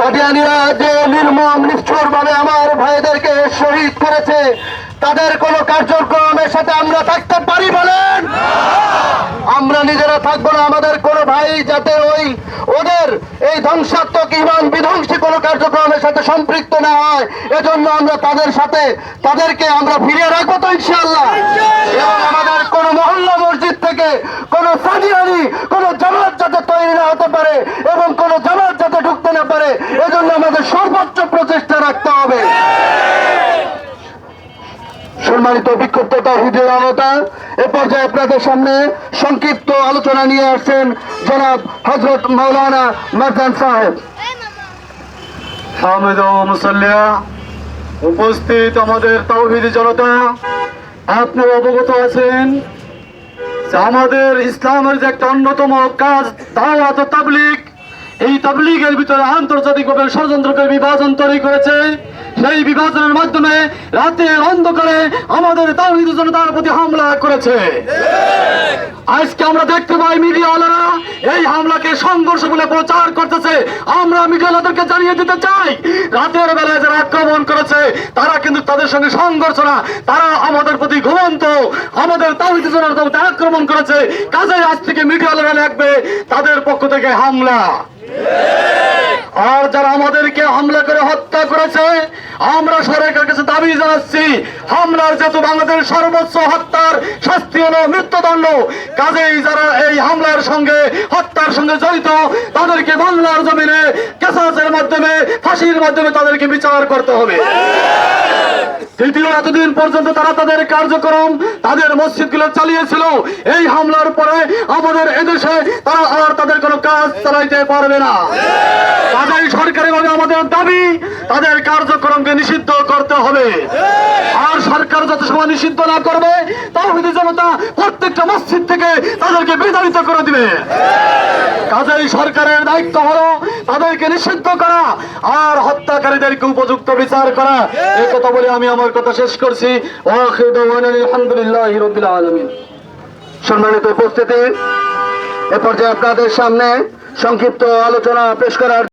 কাদিয়ানীরা যে নির্মম নিষ্ঠুরভাবে আমার ভাইদেরকে শহীদ করেছে, তাদের কোন কার্যক্রমের সাথে আমরা থাকতে পারি বলেন? আমরা নিজেরা থাকবো না। আমাদের কোন ভাই যাতে ওদের এই ধ্বংসাত্মক ইমান বিধ্বংসী কোন কার্যক্রমের সাথে সম্পৃক্ত না হয়, এজন্য আমরা তাদেরকে আমরা ফিরিয়ে রাখবো তো ইনশাআল্লাহ। এবং আমাদের কোন মহল্লা মসজিদ থেকে কোন কাদিয়ানী কোন জামাত যাতে তৈরি না হতে পারে এবং কোন জামাত যাতে ঢুকতে না পারে, এজন্য আমাদের সর্বোচ্চ প্রচেষ্টা রাখতে হবে। সম্মানিত বিক্ষুব্ধ তাওহীদের জনতা, এ পর্যায়ে আপনাদের সামনে সংক্ষিপ্ত আলোচনা নিয়ে আসছেন জনাব হযরত মাওলানা মারদান সাহেব। হামিদ ও মুসাল্লিয়া, উপস্থিত আমাদের তাওহীদি জনতা, আপনি অবগত আছেন যে আমাদের ইসলামের যে একটা অন্যতম কাজ দাওয়াত ও তাবলীগ, এই তাবলীগের ভিতরে আন্তর্জাতিকভাবে ষড়যন্ত্র করে বিভাজন তৈরি করেছে। সেই বিভাজনের মাধ্যমে রাতের অন্ধকারে আমাদের তাওহীদি জনতার প্রতি হামলা করেছে। আজকে আমরা দেখতে পাই মিডিয়াওয়ালারা এই হামলাকে সংঘর্ষ বলে প্রচার করতেছে। আমরা মিডিয়াওয়ালাদেরকে জানিয়ে দিতে চাই, রাতের বেলায় যারা আক্রমণ করেছে তারা কিন্তু তাদের সঙ্গে সংঘর্ষ না, তারা আমাদের প্রতি ঘুমন্ত আমাদের তাওহীদি জনতার প্রতি আক্রমণ করেছে। কাজেই আজ থেকে মিডিয়াওয়ালারা লাগবে তাদের পক্ষ থেকে হামলা। আর যারা আমাদেরকে হামলা করে হত্যা করেছে, আমরা সরকারের কাছে দাবি জানাচ্ছি, হামলার যেহেতু বাংলাদেশ সর্বোচ্চ হত্যার শাস্তি হলো মৃত্যুদণ্ড, কাজেই যারা এই হামলার সঙ্গে হত্যার সঙ্গে জড়িত তাদেরকে বাংলার জমিনে কেসাসের মাধ্যমে ফাঁসির মাধ্যমে তাদেরকে বিচার করতে হবে। দ্বিতীয়, এতদিন পর্যন্ত তারা তাদের কার্যক্রম তাদের মসজিদগুলো চালিয়েছিল, এই হামলার পরে আমাদের এদেশে তারা আর তাদের কোনো কাজ চালাইতে পারবে না। কাজেই সরকারিভাবে আমাদের দাবি তাদের কার্যক্রমকে নিষিদ্ধ করতে হবে। আর সরকার যত সময় নিষিদ্ধ না করবে, তাওহীদি জনতা প্রত্যেকটা মসজিদ থেকে তাদেরকে বিতাড়িত করে দিবে। কাজেই সরকারের দায়িত্ব হলো তাদেরকে নিষিদ্ধ করা আর হত্যাকারীদেরকে উপযুক্ত বিচার করা। এই কথা বলে আমি আমার কথা শেষ করছি। আলহামদুলিল্লাহি রাব্বিল আলামিন। সম্মানিত উপস্থিতি, এ পর্যায়ে আপনাদের সামনে সংক্ষিপ্ত আলোচনা পেশ করার